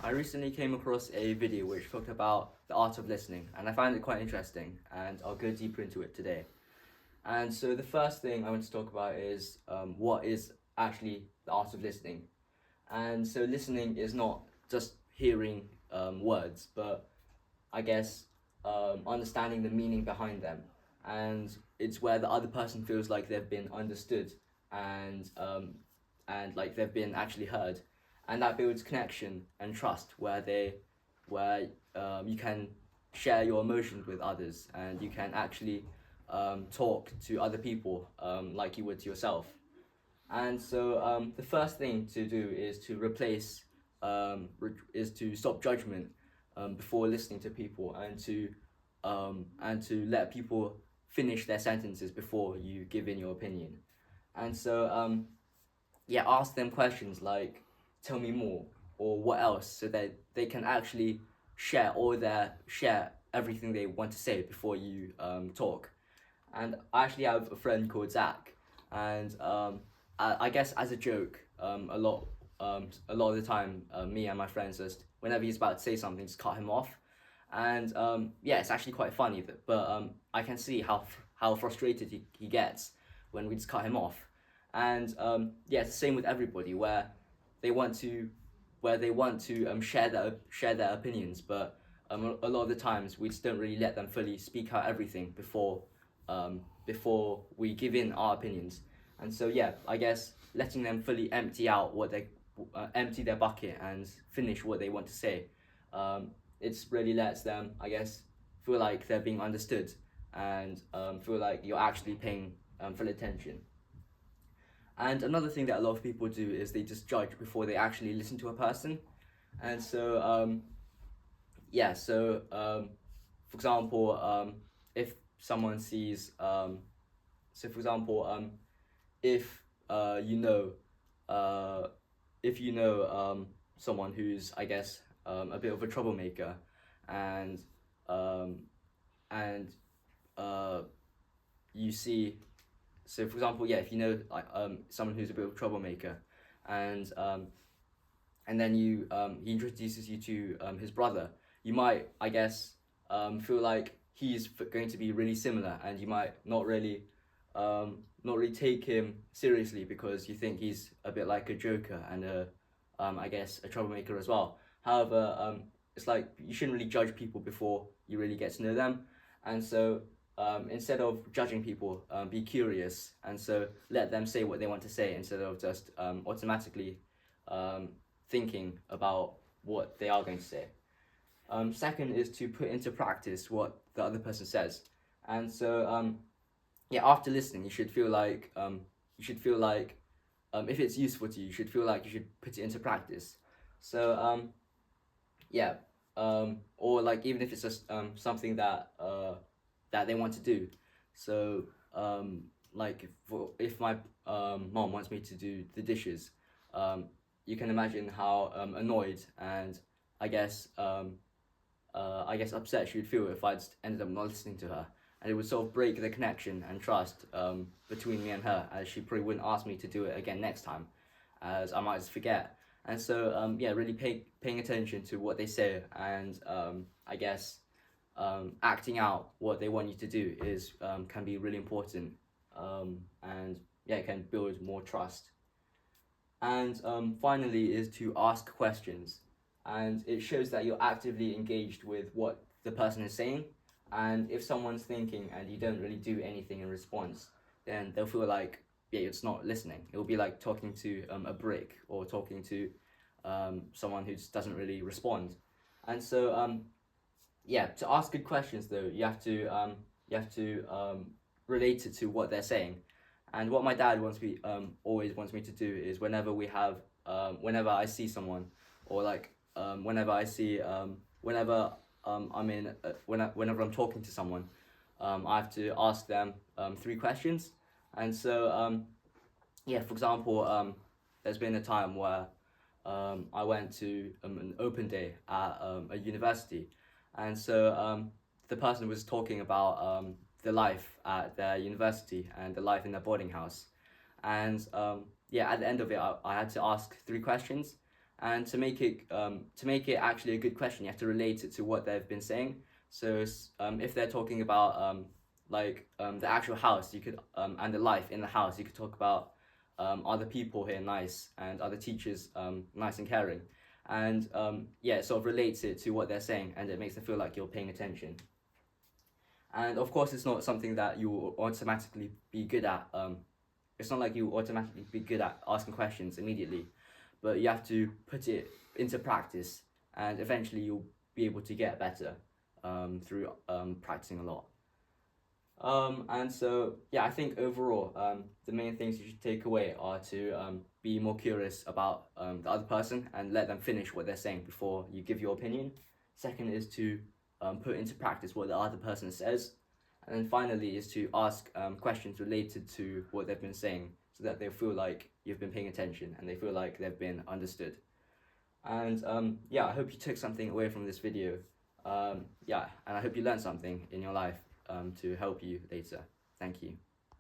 I recently came across a video which talked about the art of listening, and I found it quite interesting, and I'll go deeper into it today. And so the first thing I want to talk about is what is actually the art of listening. And so listening is not just hearing words, but I guess understanding the meaning behind them. And it's where the other person feels like they've been understood and like they've been actually heard, and that builds connection and trust where you can share your emotions with others, and you can actually talk to other people like you would to yourself. And so the first thing to do is to is to stop judgment before listening to people, and to let people finish their sentences before you give in your opinion. And so yeah, ask them questions like, tell me more, or what else, so that they can actually share everything they want to say before you talk. And I actually have a friend called Zach, and I guess as a joke, a lot of the time, me and my friends just, whenever he's about to say something, just cut him off. And yeah, it's actually quite funny, but I can see how frustrated he gets when we just cut him off. And yeah, it's the same with everybody, they want to they want to share their opinions, but a lot of the times we just don't really let them fully speak out everything before we give in our opinions. And so yeah, I guess letting them fully empty their bucket and finish what they want to say, it really lets them, I guess, feel like they're being understood, and feel like you're actually paying full attention. And another thing that a lot of people do is they just judge before they actually listen to a person. And so yeah, so for example, if someone sees so for example, if you know if you know someone who's, I guess, a bit of a troublemaker, and um, and you see, so for example, yeah, if you know like someone who's a bit of a troublemaker, and then he introduces you to his brother, you might, I guess, feel like he's going to be really similar, and you might not really take him seriously because you think he's a bit like a joker and I guess a troublemaker as well. However, it's like you shouldn't really judge people before you really get to know them, and so instead of judging people, be curious, and so let them say what they want to say instead of just automatically thinking about what they are going to say. Second is to put into practice what the other person says, and so yeah, after listening, you should feel like if it's useful to you, you should feel like you should put it into practice. So yeah, or like even if it's just something that they want to do. So like if my mom wants me to do the dishes, you can imagine how annoyed and I guess I guess upset she would feel if I just ended up not listening to her, and it would sort of break the connection and trust between me and her, as she probably wouldn't ask me to do it again next time, as I might just forget. And so yeah, really paying attention to what they say, and I guess acting out what they want you to do is can be really important, and yeah, it can build more trust. And finally is to ask questions, and it shows that you're actively engaged with what the person is saying. And if someone's thinking and you don't really do anything in response, then they'll feel like, yeah, it's not listening. It will be like talking to a brick, or talking to someone who just doesn't really respond. And so yeah, to ask good questions though, you have to relate it to what they're saying. And what my dad always wants me to do is whenever I see someone, or like whenever whenever I'm talking to someone, I have to ask them three questions. And so yeah, for example, there's been a time where I went to an open day at a university, and so the person was talking about the life at their university and the life in their boarding house, and yeah, at the end of it, I had to ask three questions, And to make it actually a good question, you have to relate it to what they've been saying. So if they're talking about the actual house, you could and the life in the house, you could talk about are the people here nice, and are the teachers nice and caring, and yeah, it sort of relates it to what they're saying, and it makes them feel like you're paying attention. And of course, it's not something that you will automatically be good at. It's not like you automatically be good at asking questions immediately, but you have to put it into practice, and eventually you'll be able to get better through practicing a lot. And so, yeah, I think overall, the main things you should take away are to be more curious about the other person and let them finish what they're saying before you give your opinion. Second is to put into practice what the other person says. And then finally is to ask questions related to what they've been saying so that they feel like you've been paying attention and they feel like they've been understood. And yeah, I hope you took something away from this video. Yeah, and I hope you learned something in your life to help you later. Thank you.